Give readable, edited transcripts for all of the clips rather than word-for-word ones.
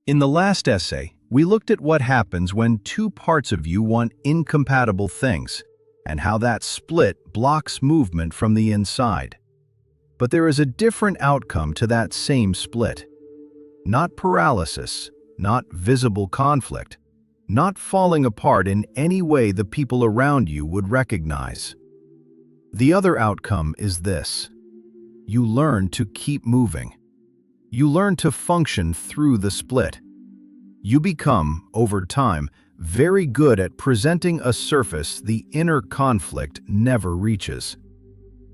In the last essay, we looked at what happens when two parts of you want incompatible things, and how that split blocks movement from the inside. But there is a different outcome to that same split. Not paralysis, not visible conflict, not falling apart in any way the people around you would recognize. The other outcome is this: you learn to keep moving. You learn to function through the split. You become, over time, very good at presenting a surface the inner conflict never reaches.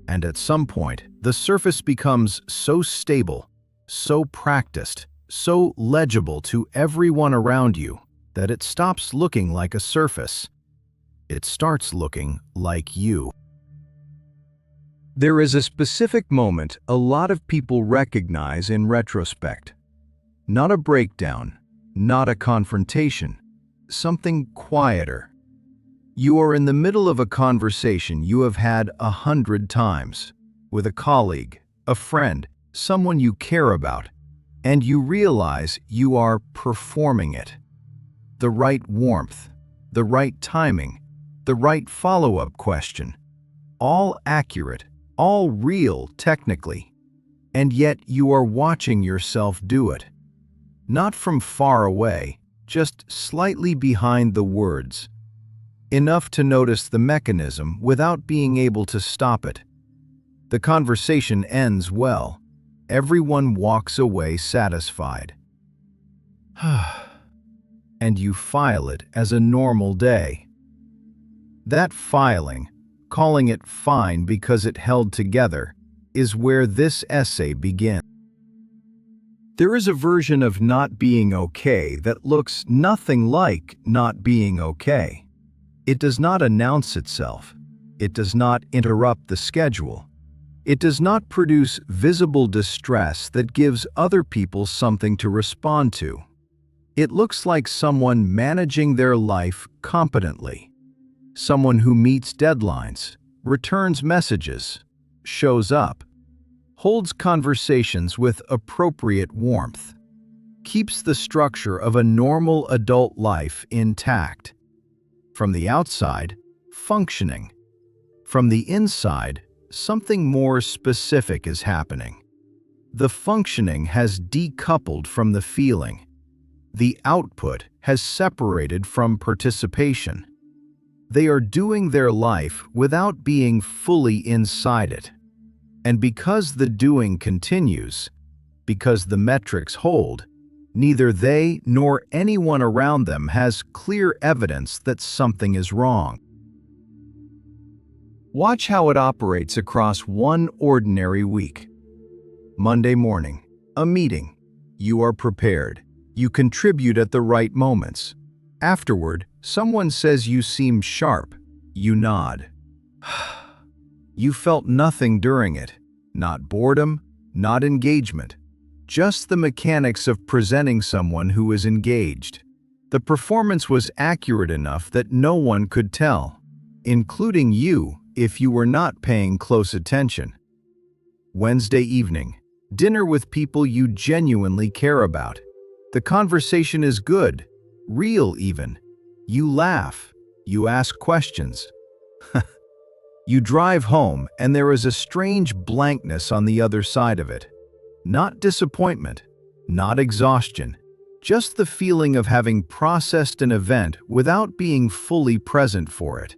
And at some point, the surface becomes so stable, so practiced, so legible to everyone around you that it stops looking like a surface. It starts looking like you. There is a specific moment a lot of people recognize in retrospect. Not a breakdown, not a confrontation, something quieter. You are in the middle of a conversation you have had 100 times with a colleague, a friend, someone you care about, and you realize you are performing it. The right warmth, the right timing, the right follow-up question, all accurate, all real technically, and yet you are watching yourself do it. Not from far away, just slightly behind the words. Enough to notice the mechanism without being able to stop it. The conversation ends well. Everyone walks away satisfied. And you file it as a normal day. That filing, calling it fine because it held together, is where this essay begins. There is a version of not being okay that looks nothing like not being okay. It does not announce itself. It does not interrupt the schedule. It does not produce visible distress that gives other people something to respond to. It looks like someone managing their life competently. Someone who meets deadlines, returns messages, shows up, holds conversations with appropriate warmth, keeps the structure of a normal adult life intact. From the outside, functioning. From the inside, something more specific is happening. The functioning has decoupled from the feeling. The output has separated from participation. They are doing their life without being fully inside it. And because the doing continues, because the metrics hold, neither they nor anyone around them has clear evidence that something is wrong. Watch how it operates across one ordinary week. Monday morning, a meeting. You are prepared. You contribute at the right moments. Afterward, someone says you seem sharp. You nod. You felt nothing during it. Not boredom, not engagement. Just the mechanics of presenting someone who is engaged. The performance was accurate enough that no one could tell, including you if you were not paying close attention. Wednesday evening, dinner with people you genuinely care about. The conversation is good, real even. You laugh, you ask questions. You drive home and there is a strange blankness on the other side of it. Not disappointment, not exhaustion, just the feeling of having processed an event without being fully present for it.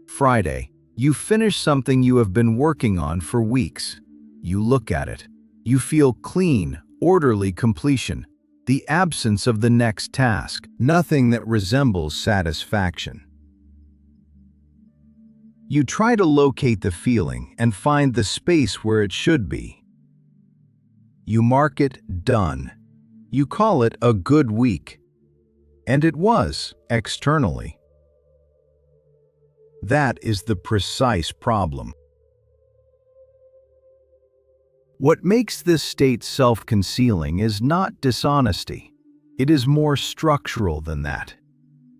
Friday, you finish something you have been working on for weeks. You look at it. You feel clean, orderly completion, the absence of the next task, nothing that resembles satisfaction. You try to locate the feeling and find the space where it should be. You mark it done. You call it a good week. And it was, externally. That is the precise problem. What makes this state self-concealing is not dishonesty. It is more structural than that.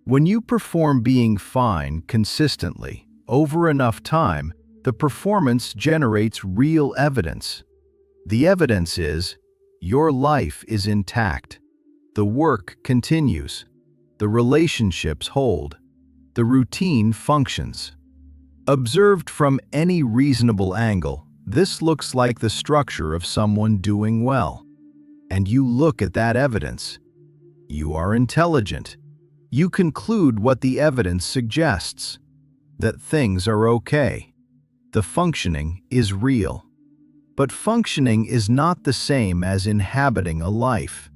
When you perform being fine consistently, over enough time, the performance generates real evidence. The evidence is, your life is intact. The work continues. The relationships hold. The routine functions. Observed from any reasonable angle, this looks like the structure of someone doing well. And you look at that evidence. You are intelligent. You conclude what the evidence suggests, that things are okay. The functioning is real. But functioning is not the same as inhabiting a life.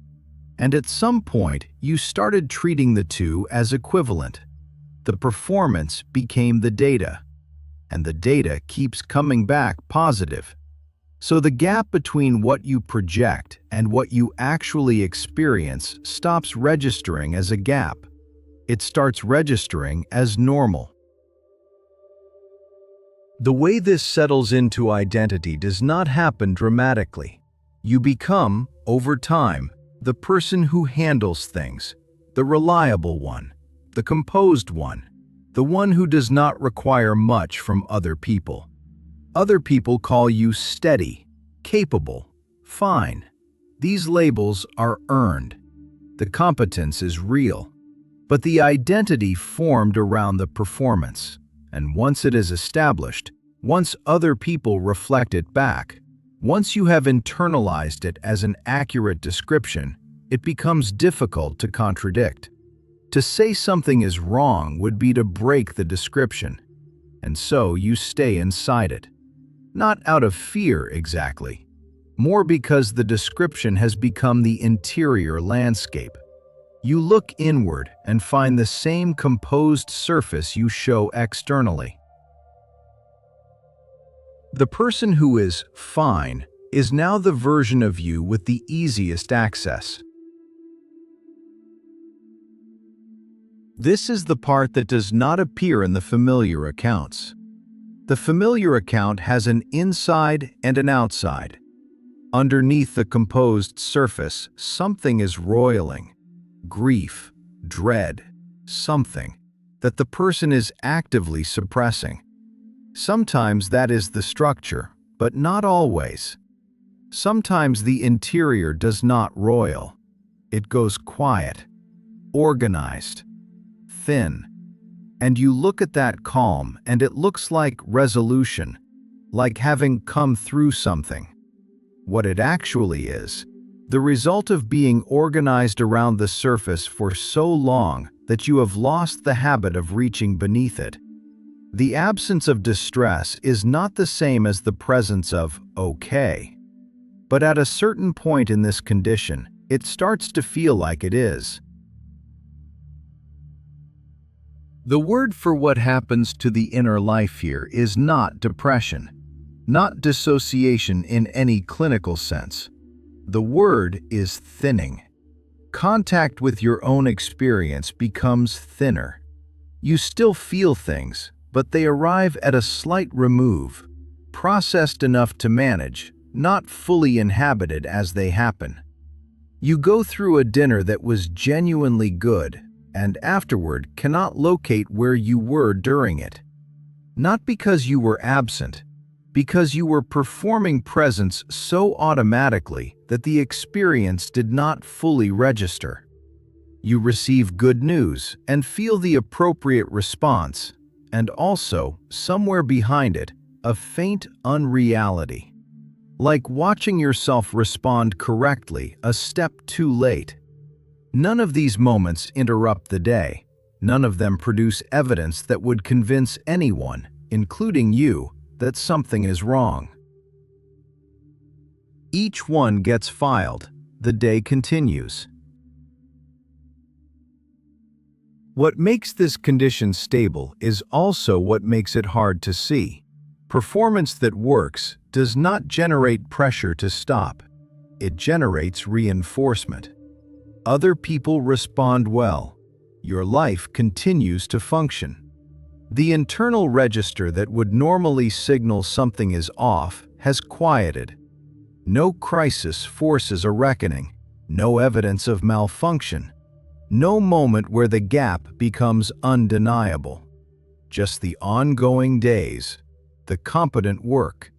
And at some point, you started treating the two as equivalent. The performance became the data, and the data keeps coming back positive. So the gap between what you project and what you actually experience stops registering as a gap. It starts registering as normal. The way this settles into identity does not happen dramatically. You become, over time, the person who handles things, the reliable one, the composed one, the one who does not require much from other people. Other people call you steady, capable, fine. These labels are earned. The competence is real. But the identity formed around the performance, and once it is established, once other people reflect it back, once you have internalized it as an accurate description, it becomes difficult to contradict. To say something is wrong would be to break the description, and so you stay inside it. Not out of fear exactly, more because the description has become the interior landscape. You look inward and find the same composed surface you show externally. The person who is fine is now the version of you with the easiest access. This is the part that does not appear in the familiar accounts. The familiar account has an inside and an outside. Underneath the composed surface, something is roiling. Grief, dread, something that the person is actively suppressing. Sometimes that is the structure, but not always. Sometimes the interior does not roil. It goes quiet, organized, thin. And you look at that calm and it looks like resolution, like having come through something. What it actually is, the result of being organized around the surface for so long that you have lost the habit of reaching beneath it. The absence of distress is not the same as the presence of okay. But at a certain point in this condition, it starts to feel like it is. The word for what happens to the inner life here is not depression, not dissociation in any clinical sense. The word is thinning. Contact with your own experience becomes thinner. You still feel things, but they arrive at a slight remove, processed enough to manage, not fully inhabited as they happen. You go through a dinner that was genuinely good, and afterward cannot locate where you were during it. Not because you were absent, because you were performing presence so automatically that the experience did not fully register. You receive good news and feel the appropriate response, and also, somewhere behind it, a faint unreality. Like watching yourself respond correctly a step too late. None of these moments interrupt the day. None of them produce evidence that would convince anyone, including you, that something is wrong. Each one gets filed. The day continues. What makes this condition stable is also what makes it hard to see. Performance that works does not generate pressure to stop. It generates reinforcement. Other people respond well. Your life continues to function. The internal register that would normally signal something is off has quieted. No crisis forces a reckoning, no evidence of malfunction, no moment where the gap becomes undeniable. Just the ongoing days, the competent work,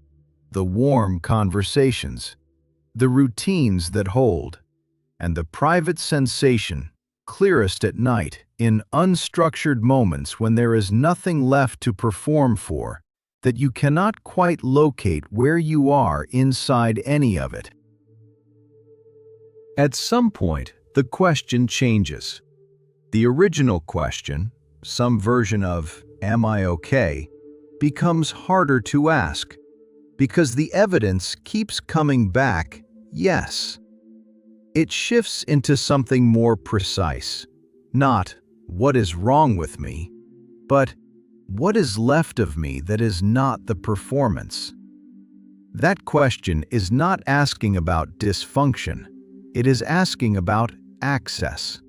the warm conversations, the routines that hold. and the private sensation, clearest at night, in unstructured moments when there is nothing left to perform for, that you cannot quite locate where you are inside any of it. At some point, the question changes. The original question, some version of, "Am I okay?" becomes harder to ask, because the evidence keeps coming back, yes. It shifts into something more precise, not "what is wrong with me," but "what is left of me that is not the performance?" That question is not asking about dysfunction, it is asking about access,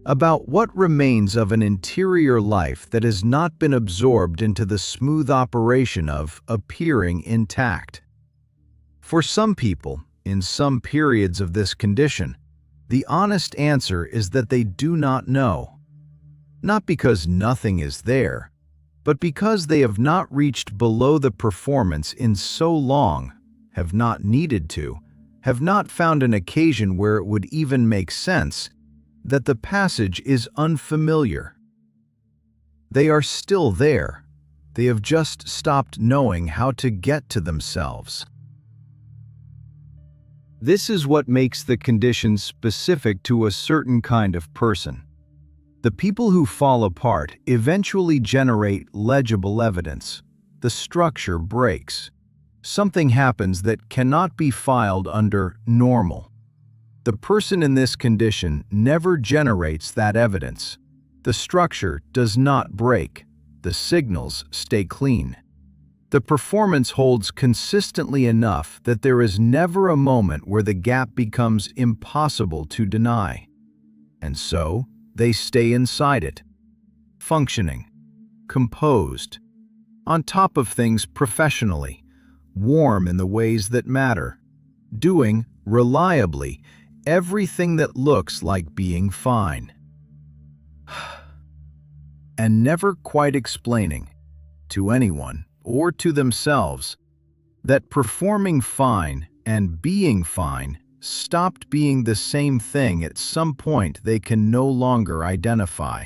about what remains of an interior life that has not been absorbed into the smooth operation of appearing intact. For some people, in some periods of this condition, the honest answer is that they do not know. Not because nothing is there, but because they have not reached below the performance in so long, have not needed to, have not found an occasion where it would even make sense, that the passage is unfamiliar. They are still there. They have just stopped knowing how to get to themselves. This is what makes the condition specific to a certain kind of person. The people who fall apart eventually generate legible evidence. The structure breaks. Something happens that cannot be filed under normal. The person in this condition never generates that evidence. The structure does not break. The signals stay clean. The performance holds consistently enough that there is never a moment where the gap becomes impossible to deny. And so, they stay inside it, functioning, composed, on top of things professionally, warm in the ways that matter, doing, reliably, everything that looks like being fine. And never quite explaining, to anyone or to themselves, that performing fine and being fine stopped being the same thing at some point they can no longer identify.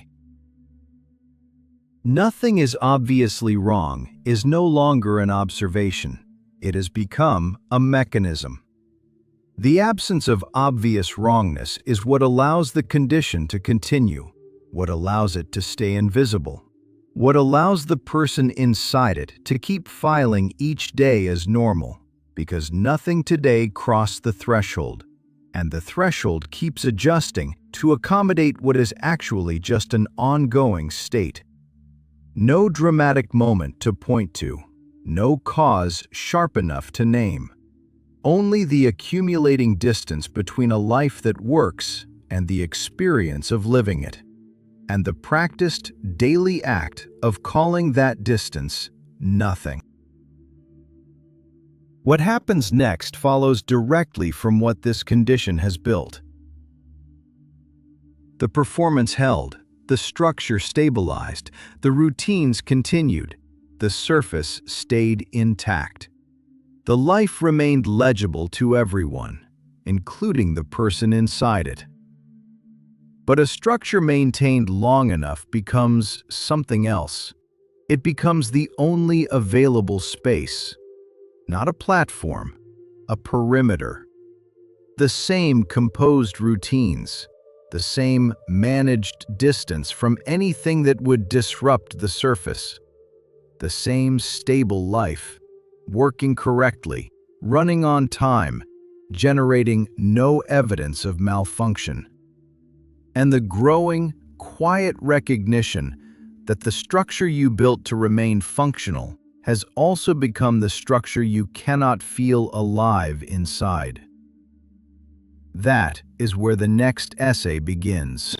Nothing is obviously wrong is no longer an observation. It has become a mechanism. The absence of obvious wrongness is what allows the condition to continue, what allows it to stay invisible, what allows the person inside it to keep filing each day as normal, because nothing today crossed the threshold, and the threshold keeps adjusting to accommodate what is actually just an ongoing state. No dramatic moment to point to, no cause sharp enough to name. Only the accumulating distance between a life that works and the experience of living it, and the practiced daily act of calling that distance nothing. What happens next follows directly from what this condition has built. The performance held, the structure stabilized, the routines continued, the surface stayed intact. The life remained legible to everyone, including the person inside it. But a structure maintained long enough becomes something else. It becomes the only available space. Not a platform, a perimeter. The same composed routines, the same managed distance from anything that would disrupt the surface. The same stable life, working correctly, running on time, generating no evidence of malfunction. And the growing, quiet recognition that the structure you built to remain functional has also become the structure you cannot feel alive inside. That is where the next essay begins.